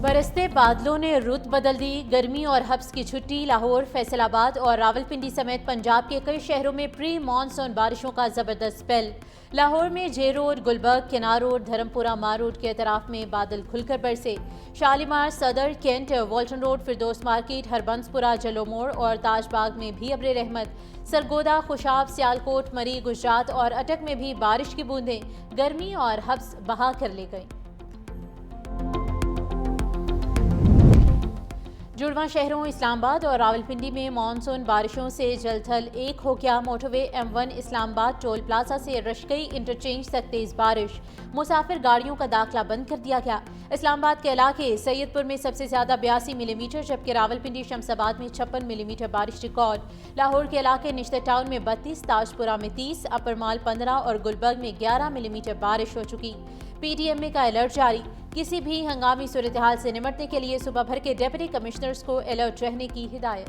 बरसते बादलों ने रुत बदल दी। गर्मी और हब्स की छुट्टी। लाहौर, फैसलाबाद और रावलपिंडी समेत पंजाब के कई शहरों में प्री मानसून बारिशों का जबरदस्त स्पेल। लाहौर में जे रोड, गुलबर्ग, किनार रोड, धर्मपुरा, मार रोड के अतराफ में बादल खुलकर बरसे। शालीमार, सदर, कैंट, वॉल्टन रोड, फिरदौस मार्केट, हरबंसपुरा, जलोमोड़ और ताजबाग में भी अब्र रहमत। सरगोदा, खुशाब, सियालकोट, मरी, गुजरात और अटक में भी बारिश की बूंदें गर्मी और हब्स बहा कर ले गईं। जुड़वा शहरों इस्लामाबाद और रावलपिंडी में मानसून बारिशों से जलथल एक हो गया। Motorway M1 Islamabad toll plaza से रशकई इंटरचेंज तक तेज बारिश। मुसाफिर गाड़ियों का दाखिला बंद कर दिया गया। इस्लामाबाद के इलाके सैयदपुर में सबसे ज्यादा 82 मिलीमीटर, जबकि रावलपिंडी शमसाबाद में 56 मिलीमीटर बारिश रिकॉर्ड। लाहौर के इलाके निश्तर टाउन में 32, ताजपुरा में 30, अपर माल 15 और गुलबर्ग में 11 मिलीमीटर बारिश हो चुकी। PDMA का अलर्ट जारी। किसी भी हंगामी सूरत हाल से निपटने के लिए सुबह भर के डिप्टी कमिश्नर्स को अलर्ट रहने की हिदायत।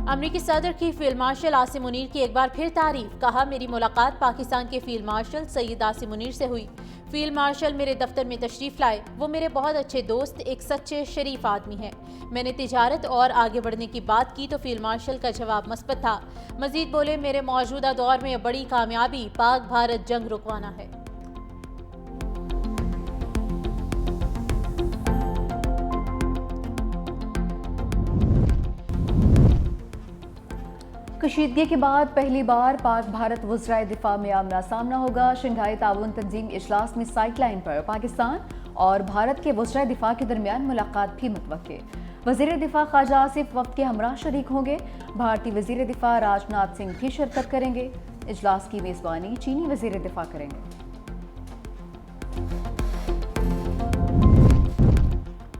अमरीकी सदर की फील्ड मार्शल आसिम मुनीर की एक बार फिर तारीफ। कहा, मेरी मुलाकात पाकिस्तान के फील्ड मार्शल सैयद आसिम मुनीर से हुई। फील्ड मार्शल मेरे दफ्तर में तशरीफ लाए। वो मेरे बहुत अच्छे दोस्त, एक सच्चे शरीफ आदमी है। मैंने तिजारत और आगे बढ़ने की बात की तो फील्ड मार्शल का जवाब मस्बत था। मजीद बोले, मेरे मौजूदा दौर में बड़ी कामयाबी पाक भारत जंग रुकवाना है। कशीदगी के बाद पहली बार पाक भारत वज़राए दिफा में आमना सामना होगा। शंघाई ताउन तंजीम इजलास में साइड लाइन पर पाकिस्तान और भारत के वज़राए दिफा के दरमियान मुलाकात भी मुतवक्के। वज़ीर दिफा ख्वाजा आसिफ वक्त के हमरा शरीक होंगे। भारतीय वज़ीर दिफा राजनाथ सिंह भी शिरकत करेंगे। इजलास की मेज़बानी चीनी वज़ीर दिफा करेंगे।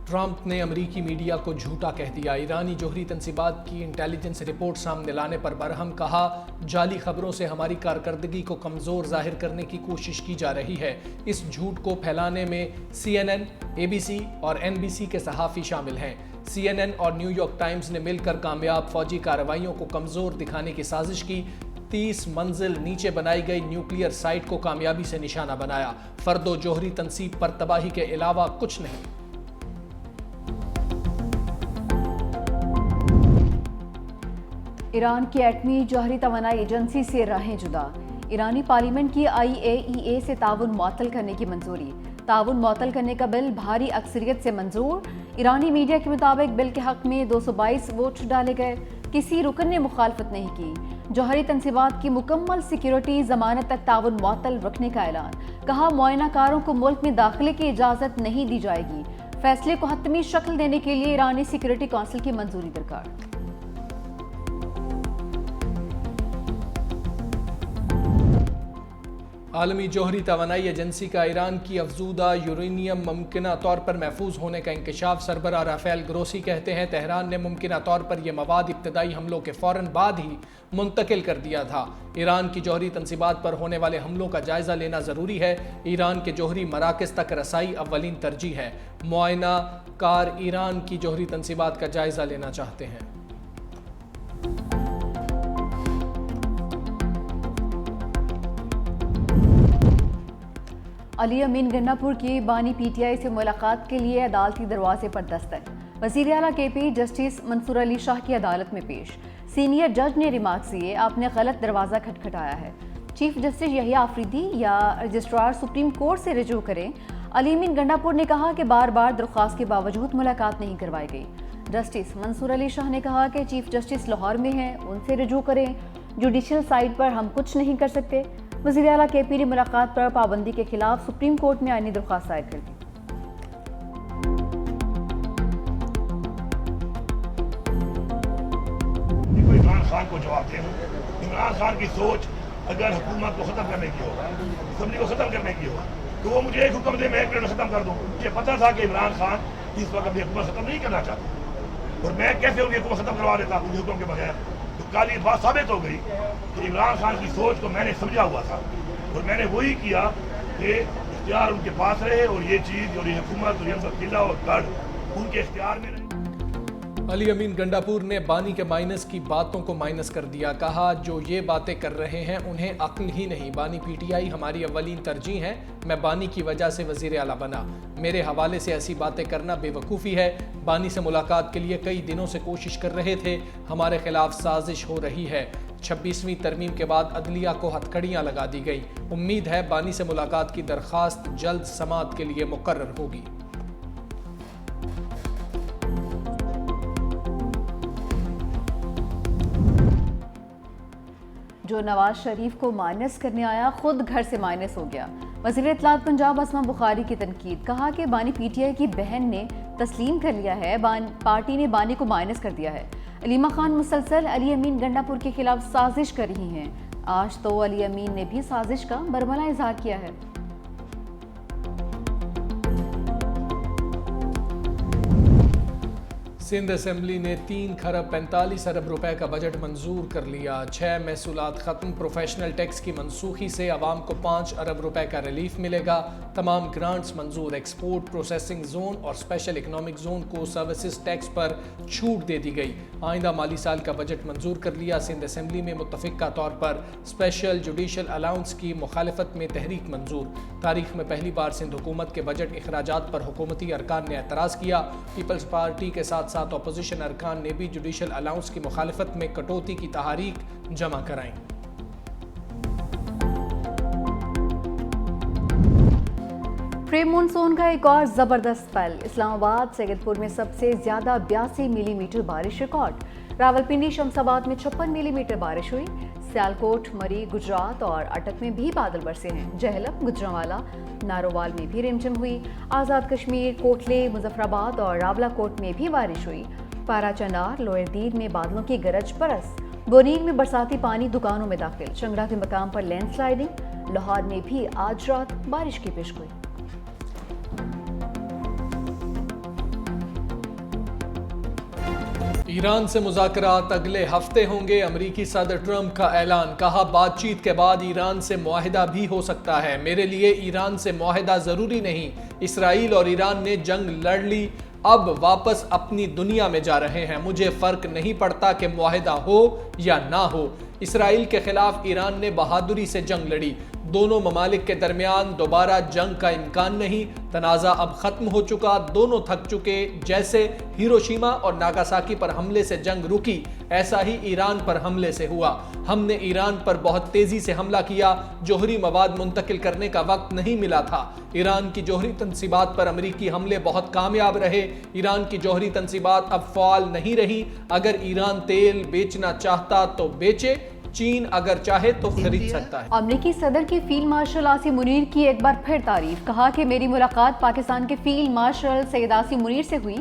ट्रंप ने अमरीकी मीडिया को झूठा कह दिया। ईरानी जोहरी तंसीबात की इंटेलिजेंस रिपोर्ट सामने लाने पर बरहम कहा, जाली खबरों से हमारी कारकर्दगी को कमज़ोर जाहिर करने की कोशिश की जा रही है। इस झूठ को फैलाने में CNN, ABC और NBC के सहाफ़ी शामिल हैं। CNN और न्यूयॉर्क टाइम्स ने मिलकर कामयाब फौजी कार्रवाइयों को कमज़ोर दिखाने की साजिश की। 30 मंजिल नीचे बनाई गई न्यूक्लियर साइट को कामयाबी से निशाना बनाया। फर्दो जोहरी तनसीब पर तबाही के अलावा कुछ नहीं। ईरान की एटमी जौहरी तवानाई एजेंसी से राहें जुदा। ईरानी पार्लियामेंट की IAEA से ताउन मुअत्तल करने की मंजूरी। ताउन मुअत्तल करने का बिल भारी अक्सरियत से मंजूर। ईरानी मीडिया के मुताबिक बिल के हक में 222 वोट डाले गए। किसी रुकन ने मुखालफत नहीं की। जौहरी तंसीबात की मुकम्मल सिक्योरिटी जमानत तक ताउन मुअत्तल रखने का ऐलान। कहा, मुआयनाकारों को मुल्क में दाखिले की इजाज़त नहीं दी जाएगी। फैसले को हतमी शक्ल देने के लिए ईरानी सिक्योरिटी काउंसिल की मंजूरी दरकार। आलमी जोहरी तवानाई एजेंसी का ईरान की अफजूदा यूरेनियम मुमकिना तौर पर महफूज होने का इंकशाफ। सरबराह राफेल ग्रोसी कहते हैं, तेहरान ने मुमकिना तौर पर यह मवाद इब्तदाई हमलों के फ़ौरन बाद ही मुंतकिल कर दिया था। ईरान की जोहरी तंसीबात पर होने वाले हमलों का जायज़ा लेना ज़रूरी है। ईरान के जोहरी मराकज़ तक रसाई अव्वलीन तरजीह है। मुआयना कार ईरान की जोहरी तंसीबात का जायज़ा लेना चाहते हैं। अली अमीन गन्नापुर की बानी PTI से मुलाकात के लिए अदालती दरवाजे पर दस्तक। वज़ीर आला KP जस्टिस मंसूर अली शाह की अदालत में पेश। सीनियर जज ने रिमार्क्स दिए, आपने गलत दरवाज़ा खटखटाया है। चीफ जस्टिस यहिया आफरीदी या रजिस्ट्रार सुप्रीम कोर्ट से रजू करें। अली अमीन गन्नापुर ने कहा कि बार बार दरख्वास्त के बावजूद मुलाकात नहीं करवाई गई। जस्टिस मंसूर अली शाह ने कहा कि चीफ जस्टिस लाहौर में हैं, उनसे रजू करें। जुडिशल साइड पर हम कुछ नहीं कर सकते। वज़ीर आला KP ने मुलाकात पर पाबंदी के खिलाफ सुप्रीम कोर्ट में आईनी दरख्वास्त दायर कर दी। इमरान खान को जवाब देना। इमरान खान की सोच अगर हुकूमत को खत्म करने की हो, असम्बली को खत्म करने की हो, तो वो मुझे एक हुक्म दे, मैं 1 मिनट में खत्म कर दूं। मुझे पता था कि इमरान खान इस वक्त अपनी हुकूमत खत्म नहीं करना चाहते, और मैं कैसे उनकी हुकूमत खत्म करवा देता उनके हुक्म के बगैर। तो कल ये बात साबित हो गई कि इमरान खान की सोच को मैंने समझा हुआ था, और मैंने वही किया कि इख्तियार उनके पास रहे, और ये चीज़ और ये हुकूमत और ये किला और गढ़ उनके इख्तियार में रहे। अली अमीन गंडापुर ने बानी के माइनस की बातों को माइनस कर दिया। कहा जो ये बातें कर रहे हैं उन्हें अक्ल ही नहीं। बानी पीटीआई हमारी अव्वलीन तरजीह है। मैं बानी की वजह से वजीर आला बना। मेरे हवाले से ऐसी बातें करना बेवकूफ़ी है। बानी से मुलाकात के लिए कई दिनों से कोशिश कर रहे थे। हमारे खिलाफ साजिश हो रही है। 26वीं तरमीम के बाद अदलिया को हथकड़ियाँ लगा दी गई। उम्मीद है बानी से मुलाकात की दरख्वास्त जल्द समाअत के लिए मुकर्रर होगी। जो नवाज शरीफ को माइनस करने आया खुद घर से माइनस हो गया। वज़ीर इत्तलात पंजाब असमा बुखारी की तनकीद। कहा कि बानी पीटीआई की बहन ने तस्लीम कर लिया है, पार्टी ने बानी को माइनस कर दिया है। अलीमा खान मुसलसल अली अमीन गंडापुर के खिलाफ साजिश कर रही हैं। आज तो अली अमीन ने भी साजिश का बरमला इजहार किया है। सिंध असेंबली ने 3 खरब 45 अरब रुपए का बजट मंजूर कर लिया। 6 महसूलात खत्म। प्रोफेशनल टैक्स की मनसूखी से आवाम को 5 अरब रुपए का रिलीफ मिलेगा। तमाम ग्रांट्स मंजूर। एक्सपोर्ट प्रोसेसिंग जोन और स्पेशल इकनॉमिक जोन को सर्विसेज टैक्स पर छूट दे दी गई। आइंदा माली साल का बजट मंजूर कर लिया। सिंध असेंबली में मुत्तफिका तौर पर स्पेशल जुडिशल अलाउंस की मुखालफत में तहरीक मंजूर। तारीख में पहली बार सिंध हुकूमत के बजट अखराजात पर हुकूमती अरकान ने एतराज़ किया। पीपल्स पार्टी के साथ अपोजिशन अरकान ने भी जुडिशल अलाउंस की मुखालफत में कटौती की तहारीक जमा कराई। प्री मानसून का एक और जबरदस्त स्पेल। इस्लामाबाद सैयदपुर में सबसे ज्यादा 82 मिलीमीटर बारिश रिकॉर्ड। रावलपिंडी शमशाबाद में 56 मिलीमीटर बारिश हुई। सियालकोट, मरी, गुजरात और अटक में भी बादल बरसे हैं। जहलम, गुजरांवाला, नारोवाल में भी रिमझिम हुई। आज़ाद कश्मीर, कोटले, मुजफ्फराबाद और रावलाकोट में भी बारिश हुई। पारा चनार, लोअर दीद में बादलों की गरज बरस। बोनील में बरसाती पानी दुकानों में दाखिल। शंगड़ा के मकाम पर लैंडस्लाइडिंग। लाहौर में भी आज रात बारिश की पेशगोई। ईरान से मुज़ाकरात अगले हफ्ते होंगे। अमरीकी सदर ट्रंप का ऐलान। कहा बातचीत के बाद ईरान से मुआहिदा भी हो सकता है। मेरे लिए ईरान से मुआहिदा ज़रूरी नहीं। इसराइल और ईरान ने जंग लड़ ली, अब वापस अपनी दुनिया में जा रहे हैं। मुझे फ़र्क नहीं पड़ता कि मुआहिदा हो या ना हो। इसराइल के खिलाफ ईरान ने बहादुरी से जंग लड़ी। दोनों ममालिक के दरमियान दोबारा जंग का इम्कान नहीं। तनाज़ा अब ख़त्म हो चुका। दोनों थक चुके। जैसे हिरोशिमा और नागासाकी पर हमले से जंग रुकी, ऐसा ही ईरान पर हमले से हुआ। हमने ईरान पर बहुत तेज़ी से हमला किया। जोहरी मवाद मुंतकिल करने का वक्त नहीं मिला था। ईरान की जोहरी तनसीबात पर अमरीकी हमले बहुत कामयाब रहे। ईरान की जोहरी तनसीबात अब फ़ाल नहीं रही। अगर ईरान तेल बेचना चाहता तो बेचे, चीन अगर चाहे तो खरीद सकता है। अमरीकी सदर की फील्ड मार्शल आसिम मुनीर की एक बार फिर तारीफ। कहा कि मेरी मुलाकात पाकिस्तान के फील्ड मार्शल सैयद आसिम मुनीर से हुई।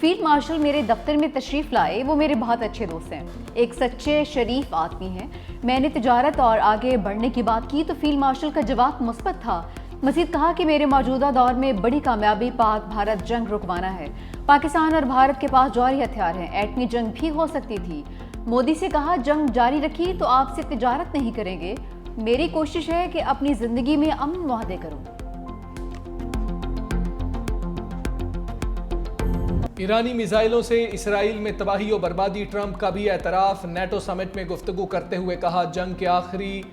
फील्ड मार्शल मेरे दफ्तर में तशरीफ लाए। वो मेरे बहुत अच्छे दोस्त हैं, एक सच्चे शरीफ आदमी हैं। मैंने तिजारत और आगे बढ़ने की बात की तो फील्ड मार्शल का जवाब मुस्बत था। मजीद कहा कि मेरे मौजूदा दौर में बड़ी कामयाबी पाक भारत जंग रुकवाना है। पाकिस्तान और भारत के पास जौहरी हथियार हैं। एटमी जंग भी हो सकती थी। मोदी से कहा जंग जारी रखी तो आपसे तिजारत नहीं करेंगे। मेरी कोशिश है कि अपनी जिंदगी में अमन मुआहदे करूं। ईरानी मिसाइलों से इसराइल में तबाही और बर्बादी। ट्रंप का भी एतराफ़। नेटो समिट में गुफ्तगू करते हुए कहा जंग के आखिरी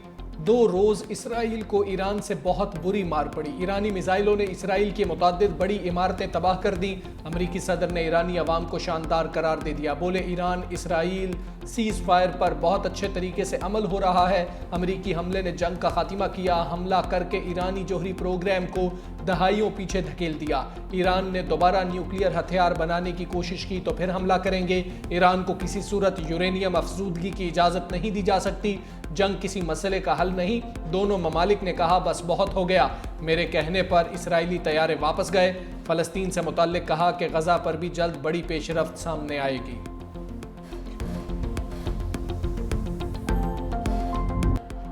2 रोज़ इसराइल को ईरान से बहुत बुरी मार पड़ी। ईरानी मिसाइलों ने इसराइल की मुतअद्दिद बड़ी इमारतें तबाह कर दी। अमरीकी सदर ने ईरानी अवाम को शानदार करार दे दिया। बोले ईरान इसराइल सीज़ फायर पर बहुत अच्छे तरीके से अमल हो रहा है। अमरीकी हमले ने जंग का खात्मा किया। हमला करके ईरानी जोहरी प्रोग्राम को दहाइयों पीछे धकेल दिया। ईरान ने दोबारा न्यूक्लियर हथियार बनाने की कोशिश की तो फिर हमला करेंगे। ईरान को किसी सूरत यूरेनियम अफजूदगी की इजाज़त नहीं दी जा सकती। जंग किसी मसले का हल नहीं। दोनों ममालिक ने कहा बस बहुत हो गया। मेरे कहने पर इसराइली तैयारे वापस गए। फ़लस्तीन से मुताल्लिक कहा कि गजा पर भी जल्द बड़ी पेशरफ्त सामने आएगी।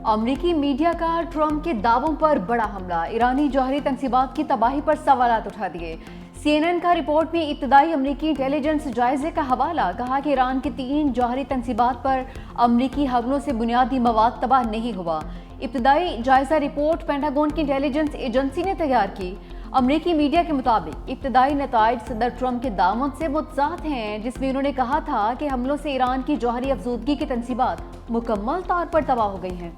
अमरीकी मीडिया का ट्रंप के दावों पर बड़ा हमला। ईरानी जौहरी तनसीबात की तबाही पर सवालात उठा दिए। CNN का रिपोर्ट में इब्तदाई अमरीकी इंटेलिजेंस जायजे का हवाला। कहा कि ईरान की 3 जौहरी तनसीबात पर अमरीकी हमलों से बुनियादी मवाद तबाह नहीं हुआ। इब्तदाई जायजा रिपोर्ट पेंटागन की इंटेलिजेंस एजेंसी ने तैयार की। अमरीकी मीडिया के मुताबिक इब्तदाई नताइज सदर ट्रंप के दामन से मुतज़ाद हैं, जिसमें उन्होंने कहा था कि हमलों से ईरान की जौहरी अफजूदगी की तंसीबात मुकम्मल तौर पर तबाह हो गई हैं।